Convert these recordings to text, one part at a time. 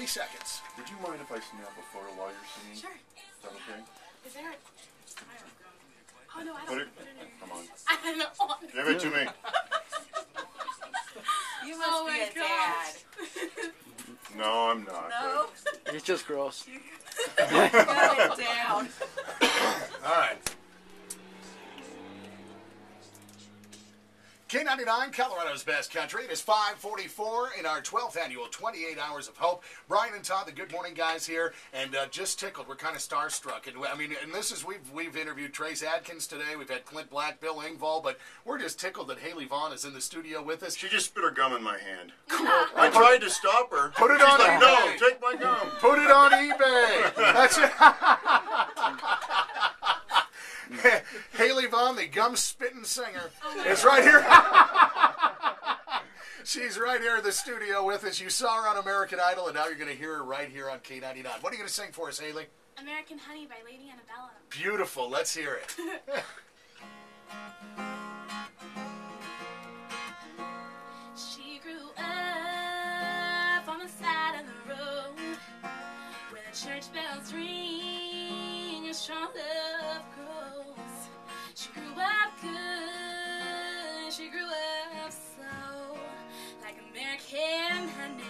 20 seconds. Would you mind if I snap a photo while you're singing? Sure. Is that okay? Is there a... Oh, no, I Put don't... it. Come on. I don't want it. Give it to me. You must be a dad. No, I'm not. No? It's just gross. Go down. All right. K99, Colorado's best country. It is 5:44 in our 12th annual 28 Hours of Hope. Brian and Todd, the Good Morning Guys here, and just tickled. We're kind of starstruck. And I mean, and this is we've interviewed Trace Adkins today. We've had Clint Black, Bill Engvall, but we're just tickled that Haeley Vaughn is in the studio with us. She just spit her gum in my hand. I tried to stop her. Put it She's on like, eBay. no, take my gum. Put it on eBay. That's it. Haeley Vaughn, the gum-spitting singer, is right here. She's right here in the studio with us. You saw her on American Idol, and now you're going to hear her right here on K99. What are you going to sing for us, Haeley? American Honey by Lady Annabella. Beautiful. Let's hear it. She grew up on the side of the road where the church bells ring and strong love grows. She grew up good, she grew up slow, like American honey,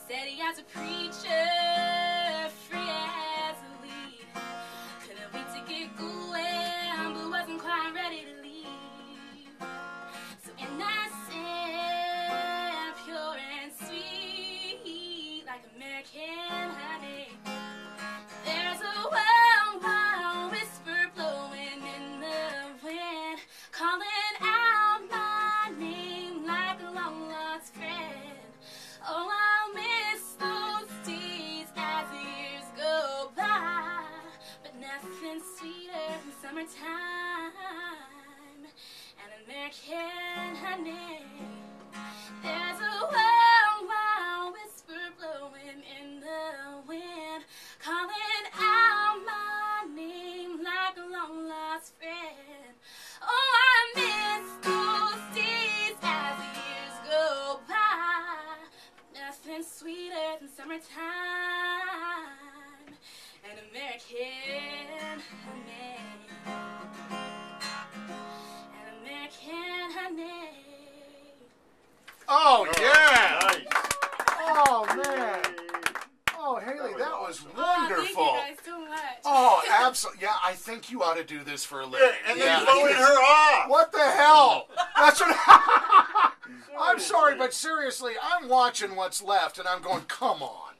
steady as a preacher, free as a weed. Couldn't wait to get going, but wasn't quite ready to leave. So innocent, pure and sweet, like American honey. There's a wild, wild whisper blowing in the wind, calling out my name like a long lost friend. Oh, I'll miss those days as the years go by, but nothing sweeter than summertime and American honey. There's a wild, wild whisper blowing in the wind, calling out my name like a long lost friend. Oh, I miss those days as the years go by, but nothing sweeter than summertime and American honey. And American honey. Oh, yeah. Nice. Oh, man. Oh, Haeley, that was wonderful. Oh, thank you guys so much. Oh, absolutely. Yeah, I think you ought to do this for a living. Yeah, and then blowing her off. What the hell? That's what... I'm sorry, but seriously, I'm watching what's left, and I'm going, come on.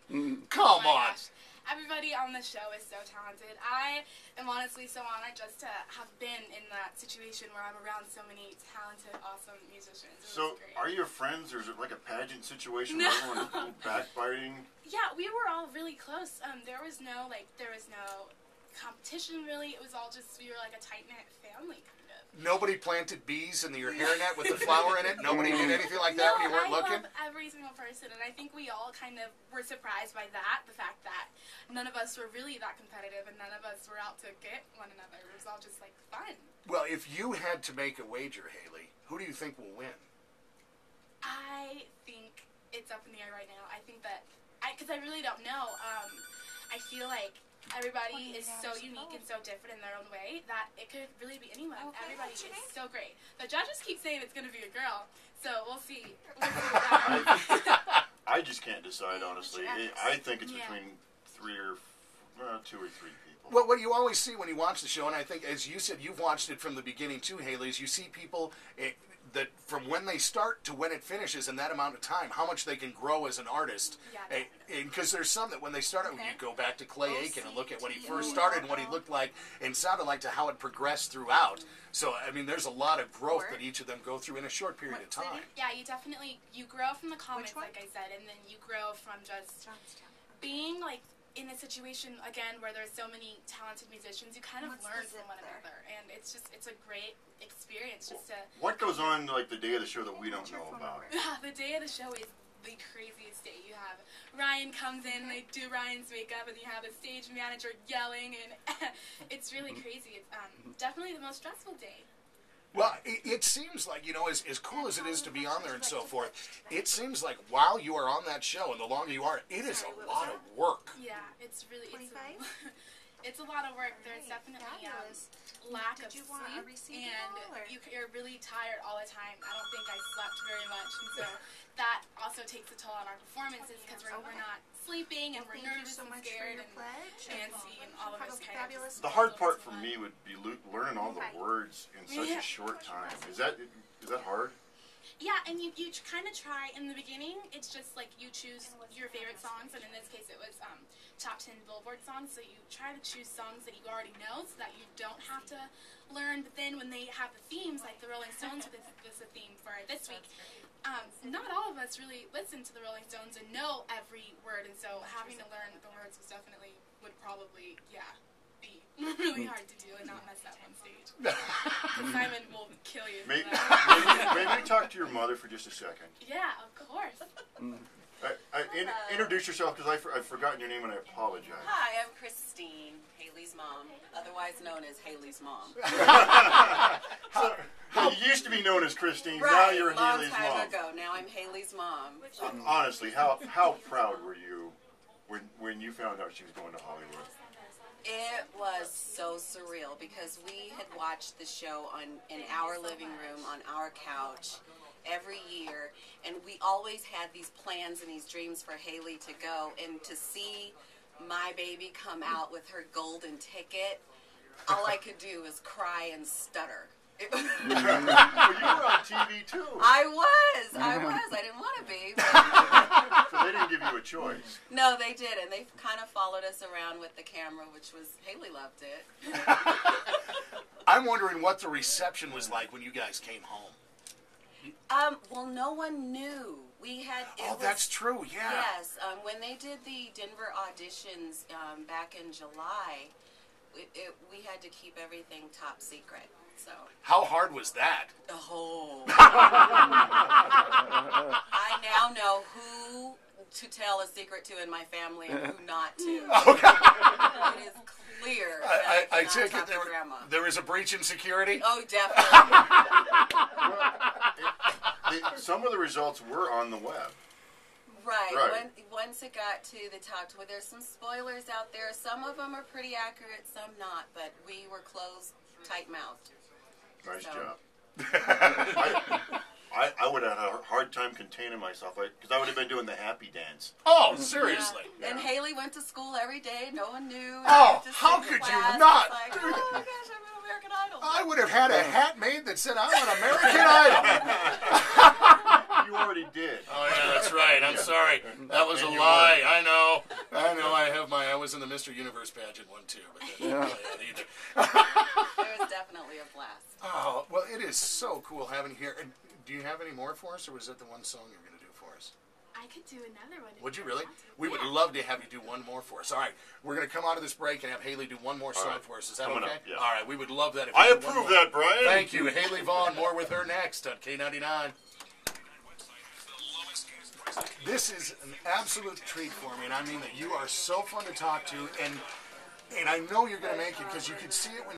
Come Oh my on. gosh. Everybody on the show is so talented. I am honestly so honored just to have been in that situation where I'm around so many talented, awesome musicians. So, great. are you friends, or is it like a pageant situation No. where everyone is backbiting? Yeah, we were all really close. There was no competition really. It was all just, we were like a tight-knit family kind of. Nobody planted bees in your hairnet with the flower in it? Nobody did anything like that when you weren't looking? I love every single person, and I think we all kind of were surprised by that, the fact that none of us were really that competitive, and none of us were out to get one another. It was all just, like, fun. Well, if you had to make a wager, Haeley, who do you think will win? I think it's up in the air right now. I think that, because I really don't know, I feel like everybody is so unique and so different in their own way that it could really be anyone. Okay. Everybody is so great. The judges keep saying it's going to be a girl, so we'll see. We'll see what happens. I just can't decide, honestly. I think it's Yeah. between two or three people. Well, what you always see when you watch the show, and I think, as you said, you've watched it from the beginning too, Haeley, is you see people that from when they start to when it finishes in that amount of time, how much they can grow as an artist. Yeah, Because there's some that when they started, you go back to Clay Aiken and look at when he see. first started and what he looked like and sounded like to how it progressed throughout. So, I mean, there's a lot of growth that each of them go through in a short period of time. Yeah, you grow from the comments, one? like I said, and then you grow from just being, like, in a situation, again, where there's so many talented musicians, you kind of learn from one another, and it's a great experience just to... What goes on, like, the day of the show that we don't know about? The day of the show is the craziest day. You have Ryan comes in, and they do Ryan's makeup, and you have a stage manager yelling, and it's really crazy. It's definitely the most stressful day. Well, it seems like, you know, as cool as it is to be on there and so forth, it seems like while you are on that show and the longer you are, it is a lot of work. Yeah, it's really, it's a lot of work. There's definitely lack of sleep, and you're really tired all the time. I don't think I slept very much, and so that also takes a toll on our performances because we're not sleeping and we're nervous and scared and antsy and all of those kind of. The hard part for me would be learning all the words in such a short time. Is that hard? Yeah, and you kind of try in the beginning. It's just like you choose your favorite songs, and in this case it was top 10 Billboard songs. So you try to choose songs that you already know, so that you don't have to learn. But then when they have the themes, like the Rolling Stones, this is a theme for this week. Not all of us really listen to the Rolling Stones and know every word, and so having to learn the words would probably be really hard to do and not mess up on stage. Simon will kill you. Maybe talk to your mother for just a second. Yeah, of course. Introduce yourself, because I've forgotten your name and I apologize. Hi, I'm Christine, Haeley's mom, otherwise known as Haeley's mom. You used to be known as Christine, Right, now you're long Haeley's time mom. ago. Now I'm Haeley's mom. Honestly, how proud were you when you found out she was going to Hollywood? It was so surreal because we had watched the show in our living room on our couch every year, and we always had these plans and these dreams for Haeley to go, and to see my baby come out with her golden ticket, all I could do was cry and stutter. Well, you were on TV too. I was. I didn't want to be. But So they didn't give you a choice. no, they did, and they kind of followed us around with the camera, which was, Haeley loved it. I'm wondering what the reception was like when you guys came home. Well, no one knew. We had. That's true. Yeah. Yes, when they did the Denver auditions back in July, we had to keep everything top secret. So. How hard was that? Oh. I now know who to tell a secret to in my family and who not to. Okay. It is clear. I take it there was a breach in security? Oh, definitely. Some of the results were on the web. Right. Once it got to the top 20, there's some spoilers out there. Some of them are pretty accurate, some not. But we were closed, tight-mouthed. Nice job. I would have had a hard time containing myself because I would have been doing the happy dance. Oh, seriously? Yeah. And Haeley went to school every day. No one knew. Oh, how could you not? Like, oh my gosh, I'm an American Idol. I would have had a hat made that said, I'm an American Idol. You already did. Oh, yeah, that's right. I'm sorry. That was a lie. I know. I was in the Mr. Universe pageant one, too. But that didn't play out either. It was definitely a blast. Oh, well, it is so cool having you here. And do you have any more for us, or was that the one song you were going to do for us? I could do another one. Would you really? We would love to have you do one more for us. All right, we're going to come out of this break and have Haeley do one more song for us. Is that Coming okay? up, yeah. All right, we would love that. If I you do one approve more. that, Brian. Thank you. Haeley Vaughn, more with her next on K99. This is an absolute treat for me, and I mean that you are so fun to talk to, and I know you're going to make it because you can see it when